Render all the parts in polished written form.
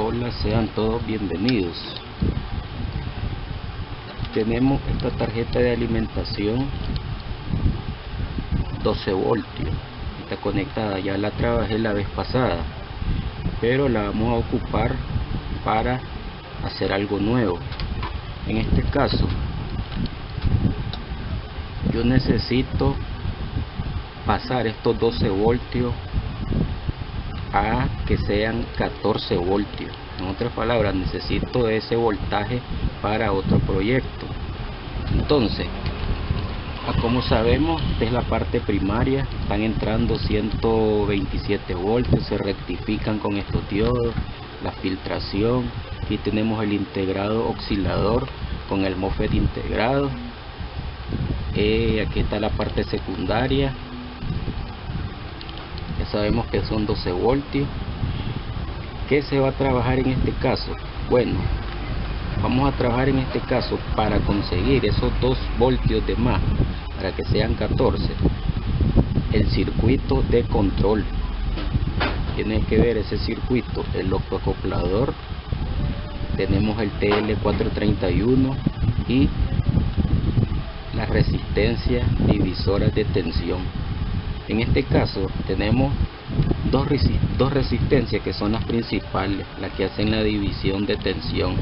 Hola, sean todos bienvenidos. Tenemos esta tarjeta de alimentación 12 voltios. Está conectada, ya la trabajé la vez pasada, pero la vamos a ocupar para hacer algo nuevo. En este caso, yo necesito pasar estos 12 voltios a que sean 14 voltios. En otras palabras, necesito ese voltaje para otro proyecto. Entonces, como sabemos, esta es la parte primaria, están entrando 127 voltios, se rectifican con estos diodos, la filtración, y tenemos el integrado oscilador con el MOSFET integrado. Aquí está la parte secundaria, ya sabemos que son 12 voltios. ¿Qué se va a trabajar en este caso? Bueno, vamos a trabajar en este caso para conseguir esos 2 voltios de más, para que sean 14, el circuito de control. Tiene que ver ese circuito, el octoacoplador, tenemos el TL431 y las resistencias divisoras de tensión. En este caso tenemos dos resistencias que son las principales, las que hacen la división de tensión,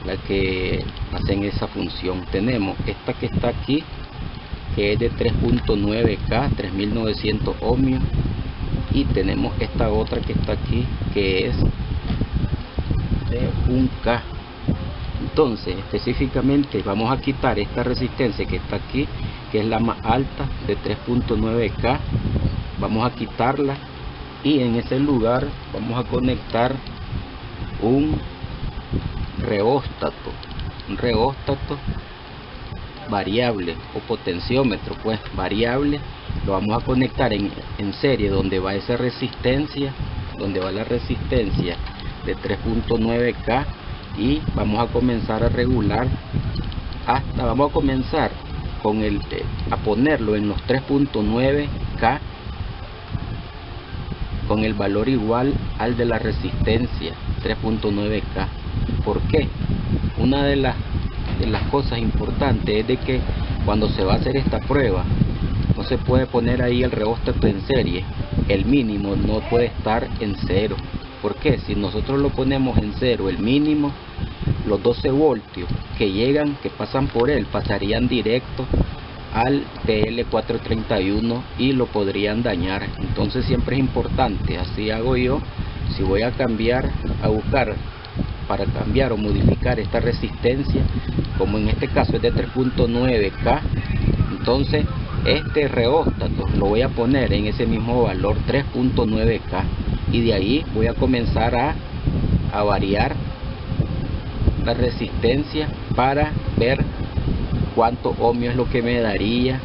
las que hacen esa función. Tenemos esta que está aquí, que es de 3.9K, 3900 ohmios, y tenemos esta otra que está aquí, que es de 1K. Entonces, específicamente vamos a quitar esta resistencia que está aquí, que es la más alta, de 3.9K. Vamos a quitarla, y en ese lugar vamos a conectar un reóstato variable, o potenciómetro pues variable. Lo vamos a conectar en serie, donde va esa resistencia, donde va la resistencia de 3.9K, y vamos a comenzar a regular hasta, vamos a comenzar con a ponerlo en los 3.9K con el valor igual al de la resistencia 3.9K. ¿Por qué? Una de las cosas importantes es de que cuando se va a hacer esta prueba, no se puede poner ahí el reóstato en serie, el mínimo no puede estar en 0. ¿Por qué? Si nosotros lo ponemos en 0, el mínimo, los 12 voltios que llegan, que pasan por él, pasarían directo al TL431 y lo podrían dañar. Entonces siempre es importante, así hago yo, si voy a cambiar, a buscar para cambiar o modificar esta resistencia, como en este caso es de 3.9K, entonces este reóstato lo voy a poner en ese mismo valor, 3.9K, y de ahí voy a comenzar a variar la resistencia para ver cuánto ohmio es lo que me daría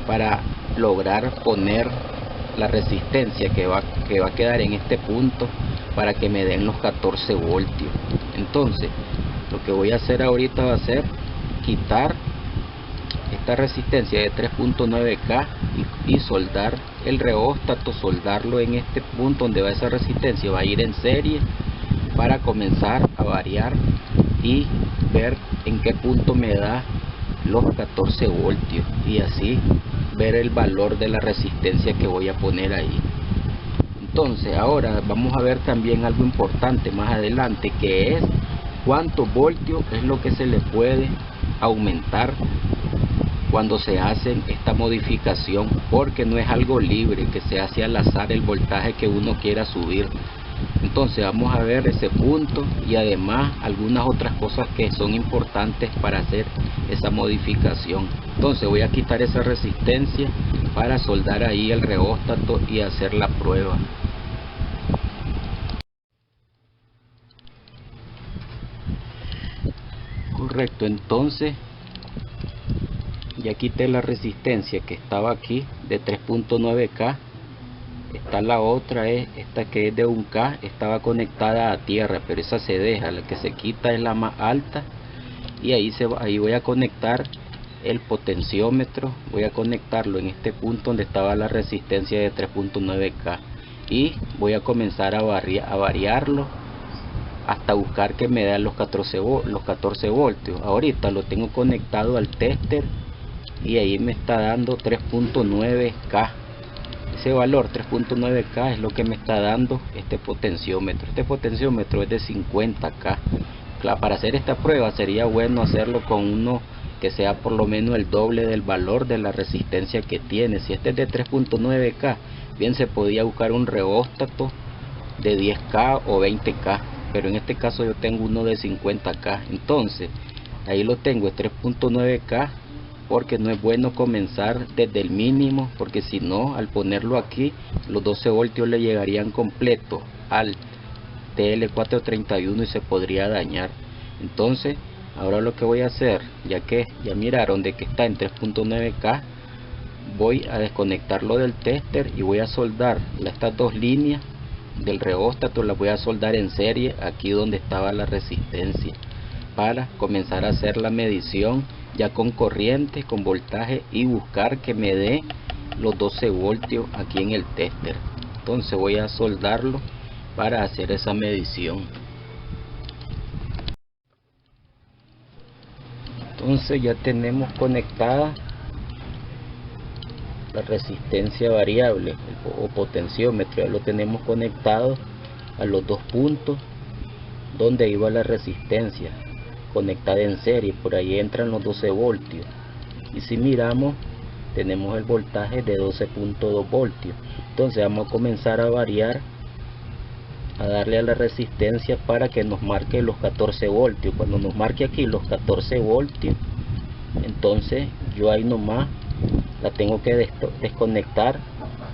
para lograr poner la resistencia que va a quedar en este punto, para que me den los 14 voltios. Entonces lo que voy a hacer ahorita va a ser quitar esta resistencia de 3.9K y soldar el reóstato, soldarlo en este punto donde va esa resistencia, va a ir en serie para comenzar a variar y ver en qué punto me da los 14 voltios, y así ver el valor de la resistencia que voy a poner ahí. Entonces ahora vamos a ver también algo importante más adelante, que es cuántos voltios es lo que se le puede aumentar cuando se hace esta modificación, porque no es algo libre que se hace al azar el voltaje que uno quiera subir. Entonces vamos a ver ese punto, y además algunas otras cosas que son importantes para hacer esa modificación. Entonces voy a quitar esa resistencia para soldar ahí el reóstato y hacer la prueba. Correcto, entonces ya quité la resistencia que estaba aquí de 3.9K. Está la otra, es esta que es de 1K, estaba conectada a tierra, pero esa se deja, la que se quita es la más alta, y ahí voy a conectar el potenciómetro, voy a conectarlo en este punto donde estaba la resistencia de 3.9K, y voy a comenzar a variarlo hasta buscar que me den los 14 voltios. Ahorita lo tengo conectado al tester y ahí me está dando 3.9K. Ese valor 3.9K es lo que me está dando este potenciómetro. Este potenciómetro es de 50K. Claro, para hacer esta prueba sería bueno hacerlo con uno que sea por lo menos el doble del valor de la resistencia que tiene. Si este es de 3.9K, bien se podía buscar un reóstato de 10K o 20K, pero en este caso yo tengo uno de 50K. Entonces ahí lo tengo, es 3.9K, porque no es bueno comenzar desde el mínimo, porque si no, al ponerlo aquí, los 12 voltios le llegarían completo al TL431 y se podría dañar. Entonces ahora lo que voy a hacer, ya que ya miraron de que está en 3.9K, voy a desconectarlo del tester y voy a soldar estas dos líneas del reóstato, las voy a soldar en serie aquí donde estaba la resistencia, para comenzar a hacer la medición ya con corriente, con voltaje, y buscar que me dé los 12 voltios aquí en el tester. Entonces voy a soldarlo para hacer esa medición. Entonces ya tenemos conectada la resistencia variable o potenciómetro, ya lo tenemos conectado a los dos puntos donde iba la resistencia conectada en serie. Por ahí entran los 12 voltios, y si miramos tenemos el voltaje de 12.2 voltios. Entonces vamos a comenzar a variar, a darle a la resistencia para que nos marque los 14 voltios. Cuando nos marque aquí los 14 voltios, entonces yo ahí nomás la tengo que desconectar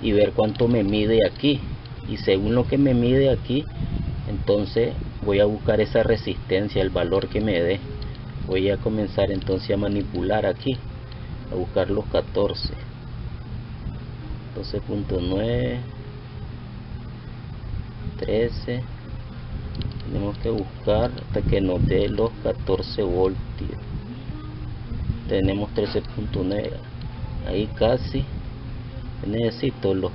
y ver cuánto me mide aquí, y según lo que me mide aquí, entonces voy a buscar esa resistencia, el valor que me dé. Voy a comenzar entonces a manipular aquí, a buscar los 14, 12.9, 13. Tenemos que buscar hasta que nos dé los 14 voltios. Tenemos 13.9, ahí casi. Necesito los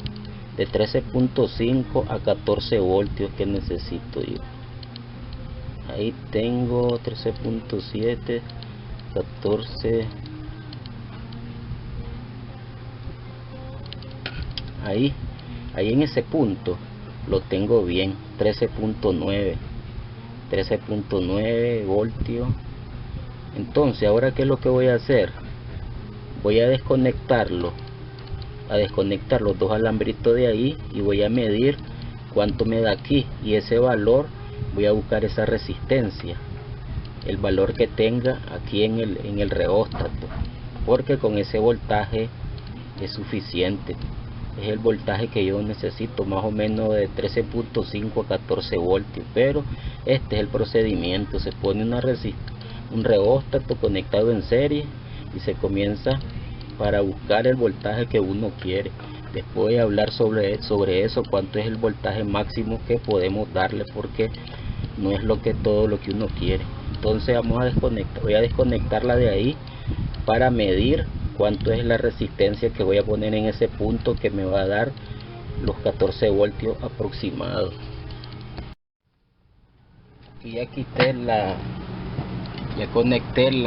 de 13.5 a 14 voltios que necesito yo. Ahí tengo 13.7, 14. Ahí en ese punto lo tengo bien, 13.9 voltios. Entonces ahora qué es lo que voy a hacer, voy a desconectar los dos alambritos de ahí y voy a medir cuánto me da aquí, y ese valor voy a buscar esa resistencia, el valor que tenga aquí en el reóstato, porque con ese voltaje es suficiente. Es el voltaje que yo necesito, más o menos de 13.5 a 14 voltios. Pero este es el procedimiento: se pone un reóstato conectado en serie y se comienza para buscar el voltaje que uno quiere. Después voy a hablar sobre eso, cuánto es el voltaje máximo que podemos darle, porque no es todo lo que uno quiere. Entonces voy a desconectarla de ahí para medir cuánto es la resistencia que voy a poner en ese punto, que me va a dar los 14 voltios aproximados. Y ya quité ya conecté el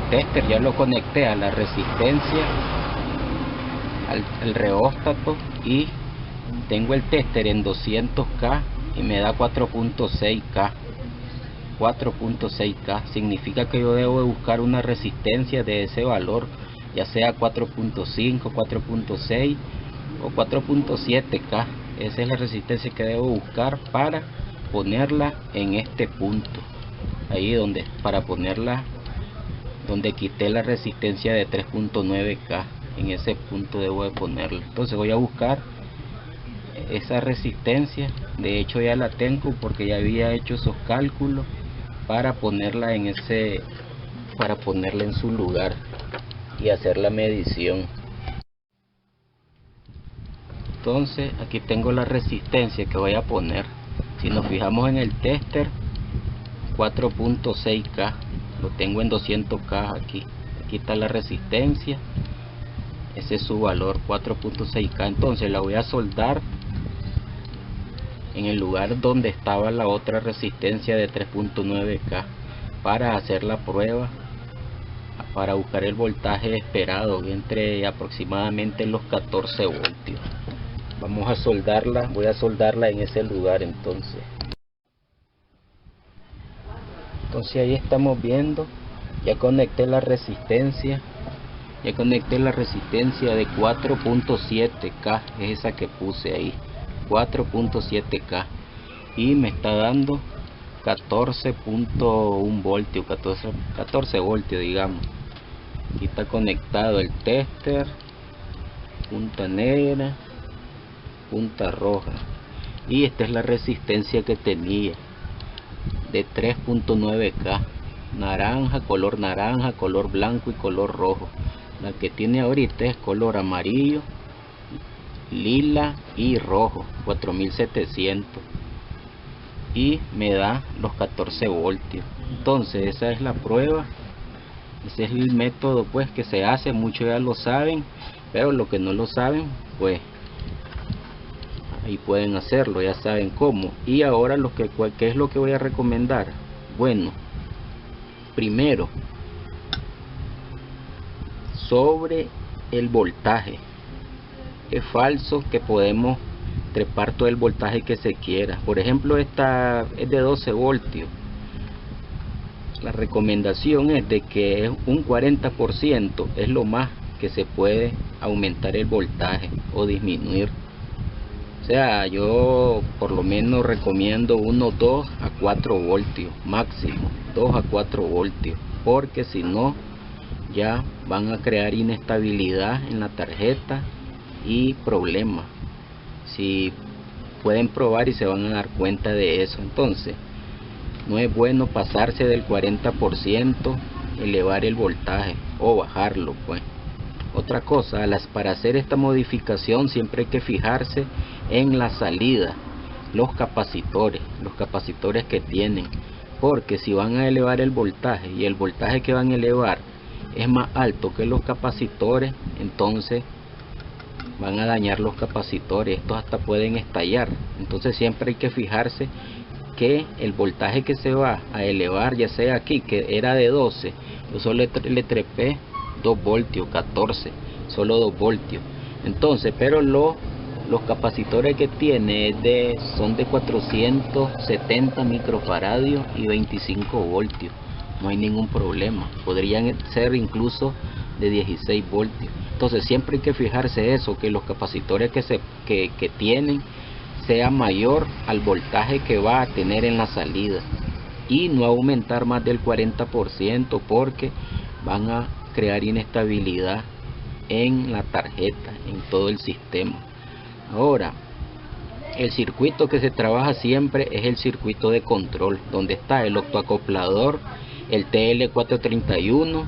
tester, ya lo conecté a la resistencia, al reóstato, y tengo el tester en 200K y me da 4.6K. 4.6K significa que yo debo de buscar una resistencia de ese valor, ya sea 4.5, 4.6 o 4.7K. Esa es la resistencia que debo buscar para ponerla en este punto, ahí para ponerla donde quité la resistencia de 3.9K. En ese punto debo de ponerla. Entonces voy a buscar esa resistencia. De hecho ya la tengo, porque ya había hecho esos cálculos para ponerla en su lugar y hacer la medición. Entonces aquí tengo la resistencia que voy a poner. Si nos fijamos en el tester, 4.6K, lo tengo en 200K aquí está la resistencia, ese es su valor, 4.6K. entonces la voy a soldar en el lugar donde estaba la otra resistencia de 3.9K para hacer la prueba, para buscar el voltaje esperado entre aproximadamente los 14 voltios. Vamos a soldarla, voy a soldarla en ese lugar. Entonces ahí estamos viendo, ya conecté la resistencia. Ya conecté la resistencia de 4.7K, es esa que puse ahí, 4.7K, y me está dando 14.1 voltios, 14 voltios digamos. Aquí está conectado el tester, punta negra, punta roja, y esta es la resistencia que tenía de 3.9K, naranja, color blanco y color rojo. La que tiene ahorita es color amarillo, lila y rojo, 4700, y me da los 14 voltios. Entonces esa es la prueba, ese es el método pues que se hace. Muchos ya lo saben, pero los que no lo saben pues ahí pueden hacerlo, ya saben cómo. Y ahora ¿qué es lo que voy a recomendar? Bueno, primero, sobre el voltaje, es falso que podemos trepar todo el voltaje que se quiera. Por ejemplo, esta es de 12 voltios. La recomendación es de que un 40% es lo más que se puede aumentar el voltaje o disminuir. O sea, yo por lo menos recomiendo unos 2 a 4 voltios máximo, 2 a 4 voltios, porque si no ya van a crear inestabilidad en la tarjeta y problemas. Si pueden probar y se van a dar cuenta de eso. Entonces no es bueno pasarse del 40%, elevar el voltaje o bajarlo pues. Otra cosa, para hacer esta modificación siempre hay que fijarse en la salida, los capacitores que tienen, porque si van a elevar el voltaje y el voltaje que van a elevar es más alto que los capacitores, entonces van a dañar los capacitores, estos hasta pueden estallar. Entonces siempre hay que fijarse que el voltaje que se va a elevar, ya sea aquí que era de 12, yo solo le trepé 2 voltios, 14, solo 2 voltios. Entonces, pero los capacitores que tiene son de 470 microfaradios y 25 voltios. No hay ningún problema, podrían ser incluso de 16 voltios. Entonces siempre hay que fijarse eso, que los capacitores que tienen sea mayor al voltaje que va a tener en la salida, y no aumentar más del 40%, porque van a crear inestabilidad en la tarjeta, en todo el sistema. Ahora, el circuito que se trabaja siempre es el circuito de control, donde está el octoacoplador, el TL431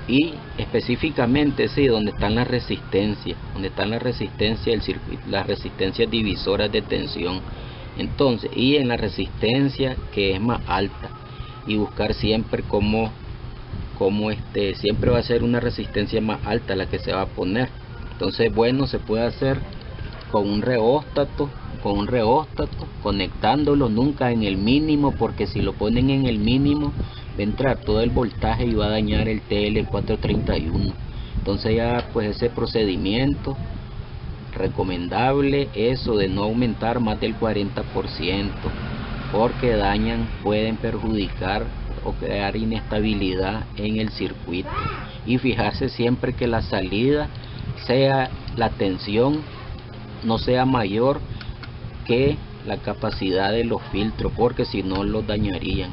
y específicamente donde están las resistencias, el circuito, las resistencias divisoras de tensión. Entonces, y en la resistencia que es más alta, y buscar siempre como siempre va a ser una resistencia más alta la que se va a poner. Entonces, bueno, se puede hacer con un reóstato, conectándolo nunca en el mínimo, porque si lo ponen en el mínimo va a entrar todo el voltaje y va a dañar el TL431. Entonces ya pues ese procedimiento recomendable, eso de no aumentar más del 40%, porque pueden perjudicar o crear inestabilidad en el circuito. Y fijarse siempre que la salida la tensión no sea mayor que la capacidad de los filtros, porque si no los dañarían.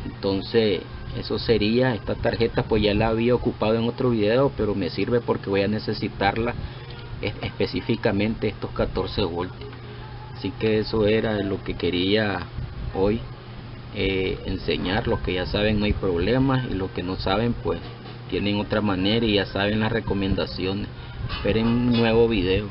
Entonces eso sería, esta tarjeta pues ya la había ocupado en otro video, pero me sirve porque voy a necesitarla específicamente estos 14 voltios. Así que eso era lo que quería hoy enseñar. Los que ya saben no hay problema, y los que no saben pues tienen otra manera y ya saben las recomendaciones. Esperen un nuevo video.